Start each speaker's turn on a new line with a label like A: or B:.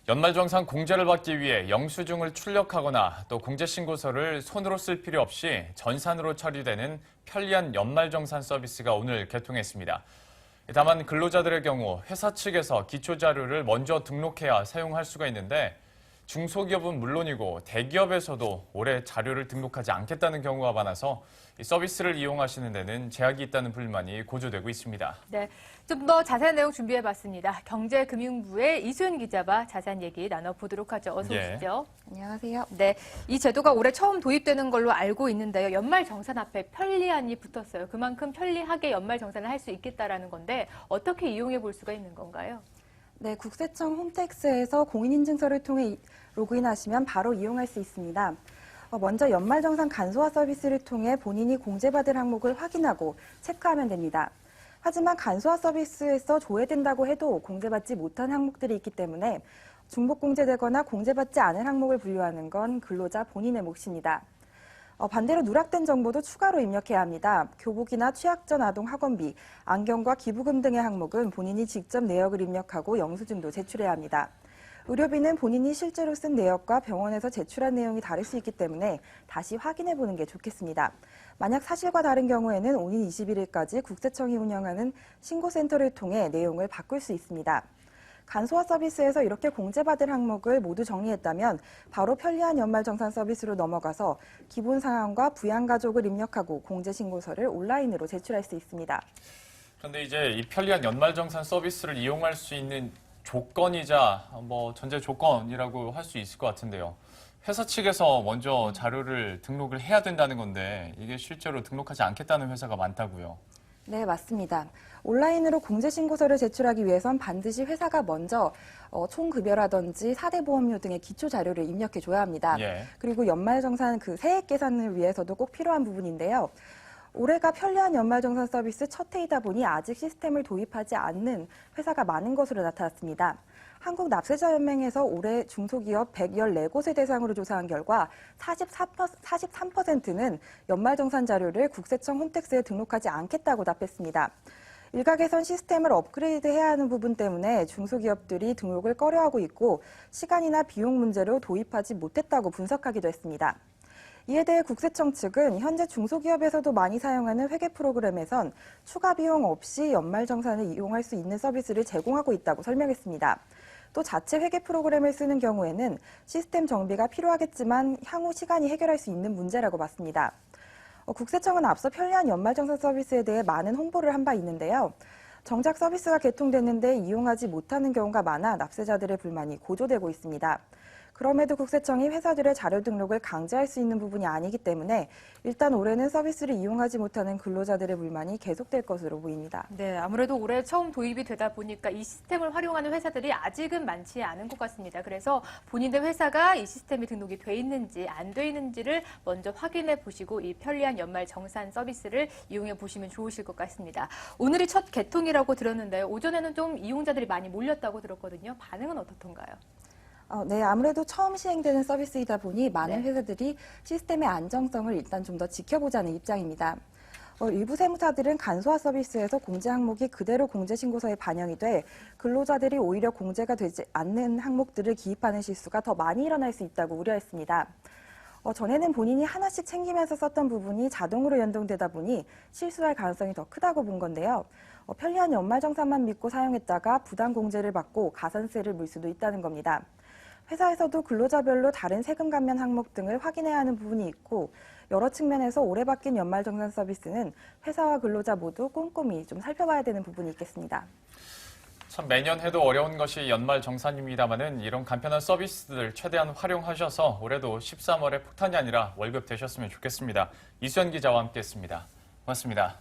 A: 연말정산 공제를 받기 위해 영수증을 출력하거나 또 공제신고서를 손으로 쓸 필요 없이 전산으로 처리되는 편리한 연말정산 서비스가 오늘 개통했습니다. 다만 근로자들의 경우 회사 측에서 기초자료를 먼저 등록해야 사용할 수가 있는데 중소기업은 물론이고 대기업에서도 올해 자료를 등록하지 않겠다는 경우가 많아서 이 서비스를 이용하시는 데는 제약이 있다는 불만이 고조되고 있습니다.
B: 네, 좀 더 자세한 내용 준비해봤습니다. 경제금융부의 이수연 기자와 자세한 얘기 나눠보도록 하죠. 어서 오시죠.
C: 안녕하세요.
B: 네, 이 제도가 올해 처음 도입되는 걸로 알고 있는데요. 연말정산 앞에 편리한이 붙었어요. 그만큼 편리하게 연말정산을 할 수 있겠다라는 건데 어떻게 이용해 볼 수가 있는 건가요?
C: 네, 국세청 홈택스에서 공인인증서를 통해 로그인하시면 바로 이용할 수 있습니다. 먼저 연말정산 간소화 서비스를 통해 본인이 공제받을 항목을 확인하고 체크하면 됩니다. 하지만 간소화 서비스에서 조회된다고 해도 공제받지 못한 항목들이 있기 때문에 중복공제되거나 공제받지 않은 항목을 분류하는 건 근로자 본인의 몫입니다. 반대로 누락된 정보도 추가로 입력해야 합니다. 교복이나 취약 전 아동 학원비, 안경과 기부금 등의 항목은 본인이 직접 내역을 입력하고 영수증도 제출해야 합니다. 의료비는 본인이 실제로 쓴 내역과 병원에서 제출한 내용이 다를 수 있기 때문에 다시 확인해 보는 게 좋겠습니다. 만약 사실과 다른 경우에는 오는 21일까지 국세청이 운영하는 신고센터를 통해 내용을 바꿀 수 있습니다. 간소화 서비스에서 이렇게 공제받을 항목을 모두 정리했다면 바로 편리한 연말정산 서비스로 넘어가서 기본 상황과 부양가족을 입력하고 공제신고서를 온라인으로 제출할 수 있습니다.
A: 그런데 이제 이 편리한 연말정산 서비스를 이용할 수 있는 조건이자 전제 조건이라고 할 수 있을 것 같은데요. 회사 측에서 먼저 자료를 등록을 해야 된다는 건데 이게 실제로 등록하지 않겠다는 회사가 많다고요.
C: 네, 맞습니다. 온라인으로 공제신고서를 제출하기 위해선 반드시 회사가 먼저 총급여라든지 4대 보험료 등의 기초 자료를 입력해 줘야 합니다.
A: 예.
C: 그리고 연말정산 세액 계산을 위해서도 꼭 필요한 부분인데요. 올해가 편리한 연말정산 서비스 첫 해이다 보니 아직 시스템을 도입하지 않는 회사가 많은 것으로 나타났습니다. 한국납세자연맹에서 올해 중소기업 114곳을 대상으로 조사한 결과 43%는 연말정산 자료를 국세청 홈택스에 등록하지 않겠다고 답했습니다. 일각에선 시스템을 업그레이드해야 하는 부분 때문에 중소기업들이 등록을 꺼려하고 있고 시간이나 비용 문제로 도입하지 못했다고 분석하기도 했습니다. 이에 대해 국세청 측은 현재 중소기업에서도 많이 사용하는 회계 프로그램에선 추가 비용 없이 연말정산을 이용할 수 있는 서비스를 제공하고 있다고 설명했습니다. 또 자체 회계 프로그램을 쓰는 경우에는 시스템 정비가 필요하겠지만 향후 시간이 해결할 수 있는 문제라고 봤습니다. 국세청은 앞서 편리한 연말정산 서비스에 대해 많은 홍보를 한 바 있는데요. 정작 서비스가 개통됐는데 이용하지 못하는 경우가 많아 납세자들의 불만이 고조되고 있습니다. 그럼에도 국세청이 회사들의 자료 등록을 강제할 수 있는 부분이 아니기 때문에 일단 올해는 서비스를 이용하지 못하는 근로자들의 불만이 계속될 것으로 보입니다.
B: 네, 아무래도 올해 처음 도입이 되다 보니까 이 시스템을 활용하는 회사들이 아직은 많지 않은 것 같습니다. 그래서 본인의 회사가 이 시스템에 등록이 돼 있는지 안 돼 있는지를 먼저 확인해 보시고 이 편리한 연말 정산 서비스를 이용해 보시면 좋으실 것 같습니다. 오늘이 첫 개통이라고 들었는데요. 오전에는 좀 이용자들이 많이 몰렸다고 들었거든요. 반응은 어떻던가요?
C: 네, 아무래도 처음 시행되는 서비스이다 보니 많은
B: 네.
C: 회사들이 시스템의 안정성을 일단 좀 더 지켜보자는 입장입니다. 일부 세무사들은 간소화 서비스에서 공제 항목이 그대로 공제신고서에 반영이 돼 근로자들이 오히려 공제가 되지 않는 항목들을 기입하는 실수가 더 많이 일어날 수 있다고 우려했습니다. 전에는 본인이 하나씩 챙기면서 썼던 부분이 자동으로 연동되다 보니 실수할 가능성이 더 크다고 본 건데요. 편리한 연말정산만 믿고 사용했다가 부당 공제를 받고 가산세를 물 수도 있다는 겁니다. 회사에서도 근로자별로 다른 세금 감면 항목 등을 확인해야 하는 부분이 있고 여러 측면에서 올해 바뀐 연말정산 서비스는 회사와 근로자 모두 꼼꼼히 좀 살펴봐야 되는 부분이 있겠습니다.
A: 참 매년 해도 어려운 것이 연말정산입니다만은 이런 간편한 서비스들 최대한 활용하셔서 올해도 13월에 폭탄이 아니라 월급 되셨으면 좋겠습니다. 이수연 기자와 함께했습니다. 고맙습니다.